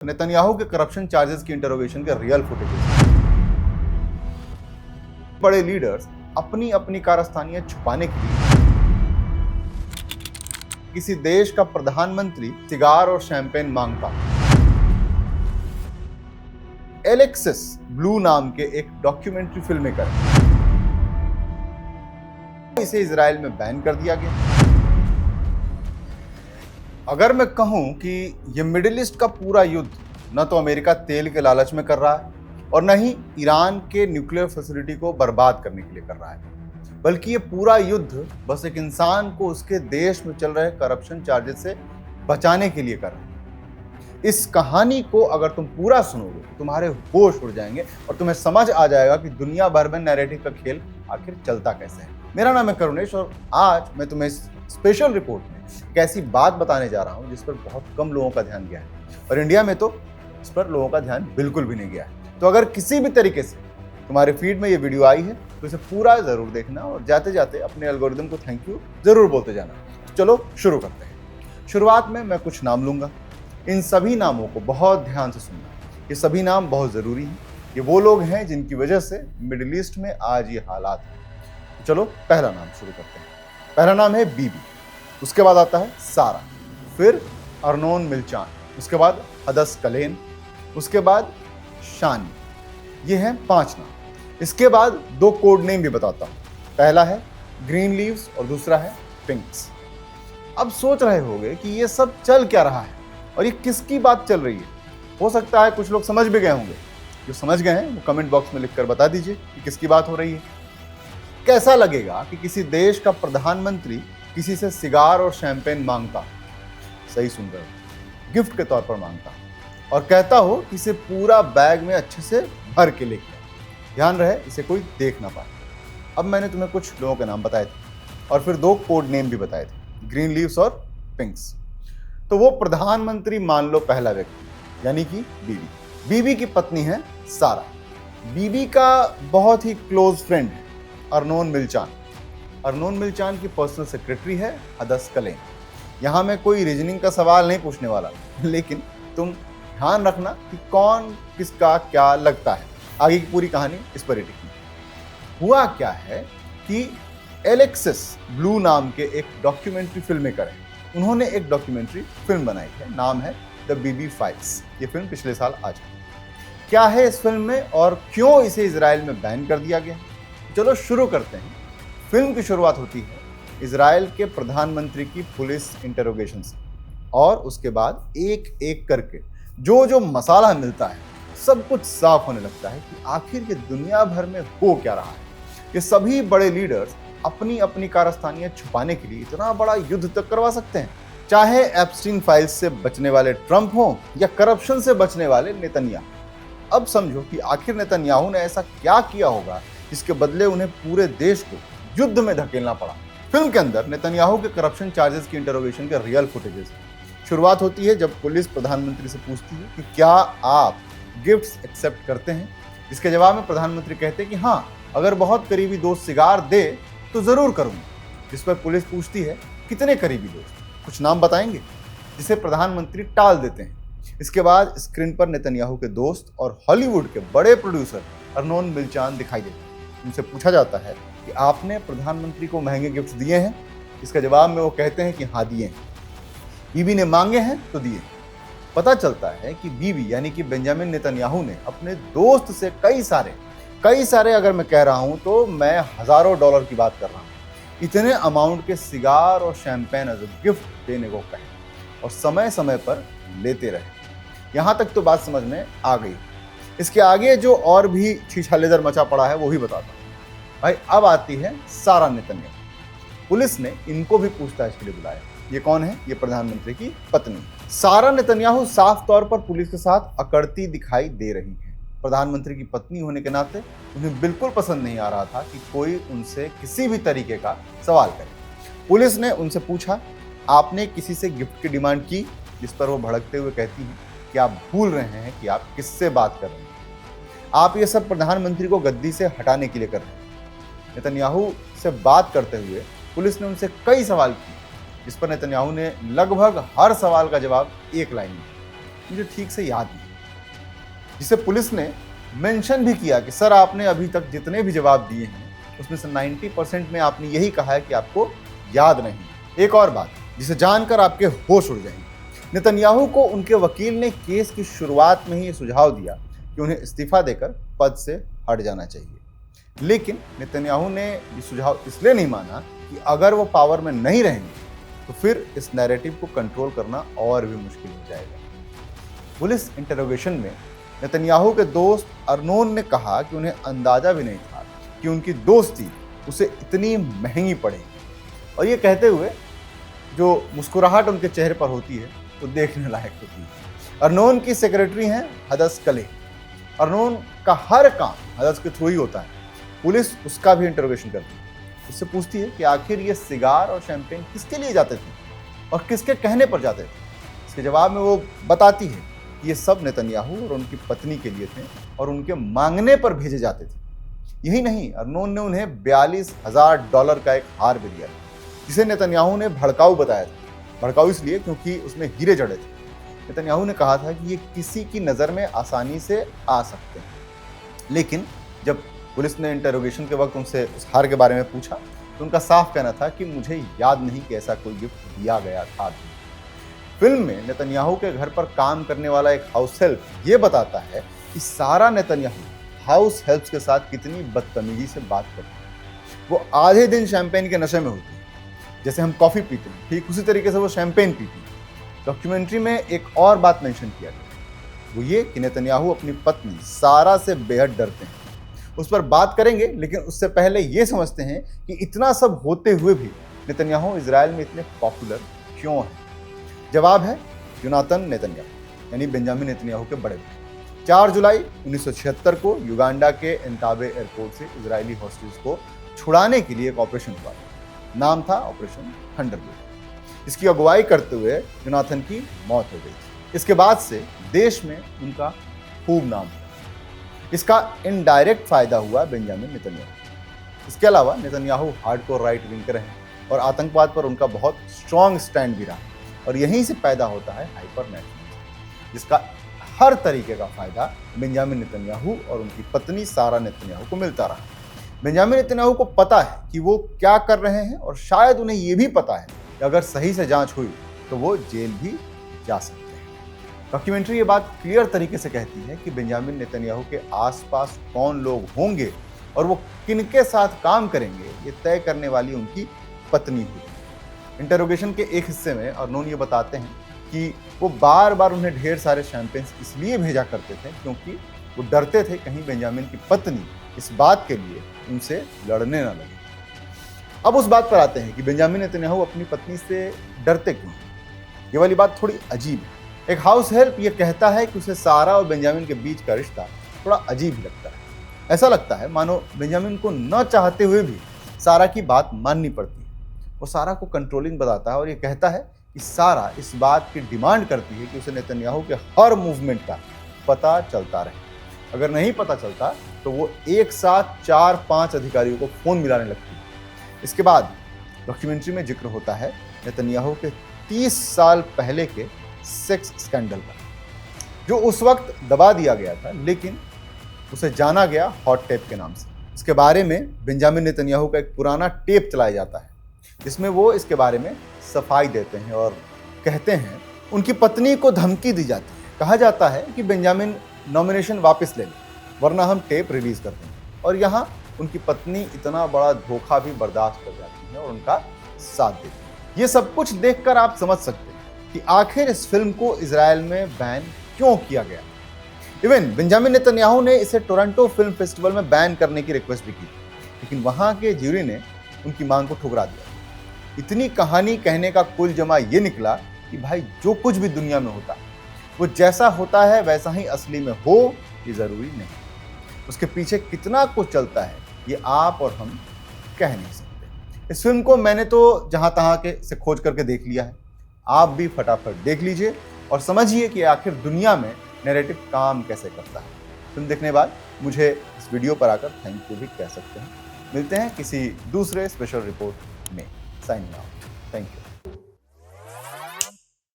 Netanyahu के corruption charges की interrogation के रियल फुटेजेस। बड़े लीडर्स अपनी अपनी कारस्तानियां छुपाने के लिए किसी देश का प्रधानमंत्री सिगार और शैंपेन मांगता। एलेक्सिस ब्लू नाम के एक डॉक्यूमेंट्री फिल्म मेकर, इसे इजराइल में बैन कर दिया गया। अगर मैं कहूं कि यह मिडिल ईस्ट का पूरा युद्ध न तो अमेरिका तेल के लालच में कर रहा है और न ही ईरान के न्यूक्लियर फैसिलिटी को बर्बाद करने के लिए कर रहा है, बल्कि ये पूरा युद्ध बस एक इंसान को उसके देश में चल रहे करप्शन चार्जेस से बचाने के लिए कर रहा है। इस कहानी को अगर तुम पूरा सुनोगे तो तुम्हारे होश उड़ जाएंगे और तुम्हें समझ आ जाएगा कि दुनिया भर में नैरेटिव का खेल आखिर चलता कैसे है। मेरा नाम है करुणेश और आज मैं तुम्हें इस स्पेशल रिपोर्ट में एक ऐसी बात बताने जा रहा हूं जिस पर बहुत कम लोगों का ध्यान गया है और इंडिया में तो इस पर लोगों का ध्यान बिल्कुल भी नहीं गया है। तो अगर किसी भी तरीके से तुम्हारे फीड में ये वीडियो आई है तो इसे पूरा जरूर देखना और जाते जाते अपने एल्गोरिदम को थैंक यू जरूर बोलते जाना। तो चलो शुरू करते हैं। शुरुआत में मैं कुछ नाम लूंगा, इन सभी नामों को बहुत ध्यान से सुनना। ये सभी नाम बहुत जरूरी हैं। ये वो लोग हैं जिनकी वजह से मिडिल ईस्ट में आज ये हालात हैं। तो चलो पहला नाम शुरू करते हैं। पहला नाम है बीबी, उसके बाद आता है सारा, फिर अर्नोन मिल्चान, उसके बाद हदस कलेन, उसके बाद शानी। ये हैं 5 नाम। इसके बाद 2 कोड नेम भी बताता हूं। पहला है ग्रीन लीव्स और दूसरा है पिंक्स। अब सोच रहे होंगे कि ये सब चल क्या रहा है और ये किसकी बात चल रही है। हो सकता है कुछ लोग समझ भी गए होंगे। जो समझ गए हैं वो कमेंट बॉक्स में लिखकर बता दीजिए कि किसकी बात हो रही है। कैसा लगेगा कि किसी देश का प्रधानमंत्री किसी से सिगार और शैंपेन मांगता, सही सुन रहे हो, गिफ्ट के तौर पर मांगता और कहता हो कि इसे पूरा बैग में अच्छे से भर के लेके आए, ध्यान रहे इसे कोई देख ना पाए। अब मैंने तुम्हें कुछ लोगों के नाम बताए थे और फिर 2 कोड नेम भी बताए थे, ग्रीन लीव्स और पिंक्स। तो वो प्रधानमंत्री मान लो पहला व्यक्ति यानी कि बीबी। बीबी की पत्नी है सारा। बीबी का बहुत ही क्लोज फ्रेंड है अर्नोन मिल्चान। अर्नोन मिल्चान की पर्सनल सेक्रेटरी है हदस कलेन। यहाँ मैं कोई रीजनिंग का सवाल नहीं पूछने वाला, लेकिन तुम ध्यान रखना कि कौन किसका क्या लगता है। आगे की पूरी कहानी इस पर ही टिकी। हुआ क्या है कि एलेक्सिस ब्लू नाम के एक डॉक्यूमेंट्री फिल्म मेकर है। उन्होंने एक डॉक्यूमेंट्री फिल्म बनाई है, नाम है द बीबी फाइल्स। ये फिल्म पिछले साल आ चुकी। क्या है इस फिल्म में और क्यों इसे इजराइल में बैन कर दिया गया? चलो शुरू करते हैं। फिल्म की शुरुआत होती है इजराइल के प्रधानमंत्री की पुलिस इंटरोगेशन से और उसके बाद एक एक करके जो जो मसाला मिलता है सब कुछ साफ होने लगता है कि आखिर ये दुनिया भर में हो क्या रहा है। ये सभी बड़े लीडर्स अपनी अपनी कारस्तानियां छुपाने के लिए इतना बड़ा युद्ध तक करवा सकते हैं, चाहे एप्स्टीन फाइल्स से बचने वाले ट्रंप हो या करप्शन से बचने वाले नेतन्याहू। अब समझो कि आखिर नेतन्याहू ने ऐसा क्या किया होगा जिसके बदले उन्हें पूरे देश को युद्ध में धकेलना पड़ा। फिल्म के अंदर नेतन्याहू के करप्शन चार्जेस की इंटरोगेशन के रियल फुटेजेस। शुरुआत होती है जब पुलिस प्रधानमंत्री से पूछती है कि क्या आप गिफ्ट्स एक्सेप्ट करते हैं। इसके जवाब में प्रधानमंत्री कहते हैं कि हाँ, अगर बहुत करीबी दोस्त सिगार दे तो जरूर करूंगा। जिस पर पुलिस पूछती है कितने करीबी दोस्त, कुछ नाम बताएंगे, जिसे प्रधानमंत्री टाल देते हैं। इसके बाद स्क्रीन पर नेतन्याहू के दोस्त और हॉलीवुड के बड़े प्रोड्यूसर अर्नोन मिल्चान दिखाई देते हैं। उनसे पूछा जाता है कि आपने प्रधानमंत्री को महंगे गिफ्ट दिए हैं। इसका जवाब में वो कहते हैं कि हाँ दिए हैं। बीबी ने मांगे हैं तो दिए। पता चलता है कि बीबी यानी कि बेंजामिन नेतन्याहू ने अपने दोस्त से कई सारे अगर मैं कह रहा हूं तो मैं हजारों डॉलर की बात कर रहा हूं, इतने अमाउंट के सिगार और शैंपेन एज गिफ्ट देने को कहे और समय समय पर लेते रहे। यहां तक तो बात समझ में आ गई। इसके आगे जो और भी छीछालेदर मचा पड़ा है वो भी बताता हूं। भाई अब आती है सारा नेतन्याहू। पुलिस ने इनको भी पूछताछ के लिए बुलाया। ये कौन है? ये प्रधानमंत्री की पत्नी सारा नेतन्याहू साफ तौर पर पुलिस के साथ अकड़ती दिखाई दे रही है। प्रधानमंत्री की पत्नी होने के नाते उन्हें बिल्कुल पसंद नहीं आ रहा था कि कोई उनसे किसी भी तरीके का सवाल करे। पुलिस ने उनसे पूछा, आपने किसी से गिफ्ट की डिमांड की? जिस पर वो भड़कते हुए कहती हैं कि आप भूल रहे हैं कि आप किससे बात कर रहे हैं। आप ये सब प्रधानमंत्री को गद्दी से हटाने के लिए कर रहे हैं। नेतन्याहू से बात करते हुए पुलिस ने उनसे कई सवाल किए, जिस पर नेतन्याहू ने लगभग हर सवाल का जवाब एक लाइन में, मुझे ठीक से याद नहीं, जिसे पुलिस ने मेंशन भी किया कि सर आपने अभी तक जितने भी जवाब दिए हैं उसमें से 90% में आपने यही कहा है कि आपको याद नहीं। एक और बात जिसे जानकर आपके होश उड़ जाएंगे, नेतन्याहू को उनके वकील ने केस की शुरुआत में ही ये सुझाव दिया कि उन्हें इस्तीफा देकर पद से हट जाना चाहिए, लेकिन नेतन्याहू ने ये सुझाव इसलिए नहीं माना कि अगर वो पावर में नहीं रहेंगे तो फिर इस नैरेटिव को कंट्रोल करना और भी मुश्किल हो जाएगा। पुलिस इंटरोगेशन में नेतन्याहू के दोस्त अर्नोन ने कहा कि उन्हें अंदाजा भी नहीं था कि उनकी दोस्ती उसे इतनी महंगी पड़ेगी, और ये कहते हुए जो मुस्कुराहट उनके चेहरे पर होती है वो देखने लायक होती है। अर्नोन की सेक्रेटरी हैं हदस कले। अर्नोन का हर काम हदस के थ्रू ही होता है। पुलिस उसका भी इंटरोगेशन करती है, उससे पूछती है कि आखिर ये सिगार और शैंपेन किसके लिए जाते थे और किसके कहने पर जाते थे। इसके जवाब में वो बताती है कि ये सब नेतन्याहू और उनकी पत्नी के लिए थे और उनके मांगने पर भेजे जाते थे। यही नहीं, अर्नोन ने उन्हें $42,000 का एक हार भी दिया, जिसे नेतन्याहू ने भड़काऊ बताया था। भड़काऊ इसलिए क्योंकि उसमें हीरे जड़े थे। नेतन्याहू ने कहा था कि ये किसी की नज़र में आसानी से आ सकते हैं, लेकिन जब पुलिस ने इंटरोगेशन के वक्त उनसे उस हार के बारे में पूछा तो उनका साफ कहना था कि मुझे याद नहीं कि ऐसा कोई गिफ्ट दिया गया था। फिल्म में नेतन्याहू के घर पर काम करने वाला एक हाउस हेल्प ये बताता है कि सारा नेतन्याहू हाउस हेल्प्स के साथ कितनी बदतमीजी से बात करती है। वो आधे दिन शैंपेन के नशे में होती है, जैसे हम कॉफ़ी पीते हैं ठीक उसी तरीके से वो शैंपेन पीती है। डॉक्यूमेंट्री में एक और बात मेंशन किया गया, वो ये कि नेतन्याहू अपनी पत्नी सारा से बेहद डरते हैं। उस पर बात करेंगे, लेकिन उससे पहले ये समझते हैं कि इतना सब होते हुए भी नेतन्याहू इजराइल में इतने पॉपुलर क्यों हैं। जवाब है योनातन नेतन्याहू यानी बेंजामिन नेतन्याहू के बड़े भाई। 4 जुलाई 1976 को युगांडा के एंटाबे एयरपोर्ट से इजरायली हॉस्टेज को छुड़ाने के लिए एक ऑपरेशन हुआ। नाम था ऑपरेशन थंडरबोल्ट। इसकी अगुवाई करते हुए योनाथन की मौत हो गई। इसके बाद से देश में उनका खूब नाम हुआ। इसका इनडायरेक्ट फायदा हुआ बेंजामिन नेतन्याहू। इसके अलावा नेतन्याहू हार्डकोर राइट विंगर हैं और आतंकवाद पर उनका बहुत स्ट्रॉन्ग स्टैंड भी रहा, और यहीं से पैदा होता है हाइपर नेशनलिज्म, जिसका हर तरीके का फायदा बेंजामिन नेतन्याहू और उनकी पत्नी सारा नेतन्याहू को मिलता रहा। बेंजामिन नेतन्याहू को पता है कि वो क्या कर रहे हैं, और शायद उन्हें ये भी पता है कि अगर सही से जांच हुई तो वो जेल भी जा सकते हैं। डॉक्यूमेंट्री ये बात क्लियर तरीके से कहती है कि बेंजामिन नेतन्याहू के आसपास कौन लोग होंगे और वो किनके साथ काम करेंगे, ये तय करने वाली उनकी पत्नी होगी। इंटरोगेशन के एक हिस्से में अर्नोन ये बताते हैं कि वो बार बार उन्हें ढेर सारे शैंपेन्स इसलिए भेजा करते थे क्योंकि वो डरते थे कहीं बेंजामिन की पत्नी इस बात के लिए उनसे लड़ने ना लगे। अब उस बात पर आते हैं कि बेंजामिन नेतन्याहू अपनी पत्नी से डरते क्यों। ये वाली बात थोड़ी अजीब है। एक हाउस हेल्प ये कहता है कि उसे सारा और बेंजामिन के बीच का रिश्ता थोड़ा अजीब ही लगता है। ऐसा लगता है मानो बेंजामिन को न चाहते हुए भी सारा की बात माननी पड़ती है। वो सारा को कंट्रोलिंग बताता है और ये कहता है कि सारा इस बात की डिमांड करती है कि उसे नेतन्याहू के हर मूवमेंट का पता चलता रहे। अगर नहीं पता चलता तो वो एक साथ 4-5 अधिकारियों को फ़ोन मिलाने लगती है। इसके बाद डॉक्यूमेंट्री में जिक्र होता है नेतन्याहू के 30 साल पहले के सेक्स स्कैंडल का, जो उस वक्त दबा दिया गया था, लेकिन उसे जाना गया हॉट टेप के नाम से। इसके बारे में बेंजामिन नेतन्याहू का एक पुराना टेप चलाया जाता है, जिसमें वो इसके बारे में सफाई देते हैं और कहते हैं उनकी पत्नी को धमकी दी जाती है। कहा जाता है कि बेंजामिन नॉमिनेशन वापस ले लें वरना हम टेप रिलीज कर देंगे, और यहाँ उनकी पत्नी इतना बड़ा धोखा भी बर्दाश्त कर जाती है और उनका साथ देती है। ये सब कुछ देखकर आप समझ सकते हैं कि आखिर इस फिल्म को इजराइल में बैन क्यों किया गया। इवन बेंजामिन नेतन्याहू ने इसे टोरंटो फिल्म फेस्टिवल में बैन करने की रिक्वेस्ट भी की, लेकिन वहाँ के ज्यूरी ने उनकी मांग को ठुकरा दिया। इतनी कहानी कहने का कुल जमा ये निकला कि भाई जो कुछ भी दुनिया में होता है वो जैसा होता है वैसा ही असली में हो, ये ज़रूरी नहीं। उसके पीछे कितना कुछ चलता है ये आप और हम कह नहीं सकते। इस फिल्म को मैंने तो जहाँ तहाँ के से खोज करके देख लिया है, आप भी फटाफट देख लीजिए और समझिए कि आखिर दुनिया में नैरेटिव काम कैसे करता है। फिल्म देखने के बाद मुझे इस वीडियो पर आकर थैंक यू भी कह सकते हैं। मिलते हैं किसी दूसरे स्पेशल रिपोर्ट में। Signing out. Thank you.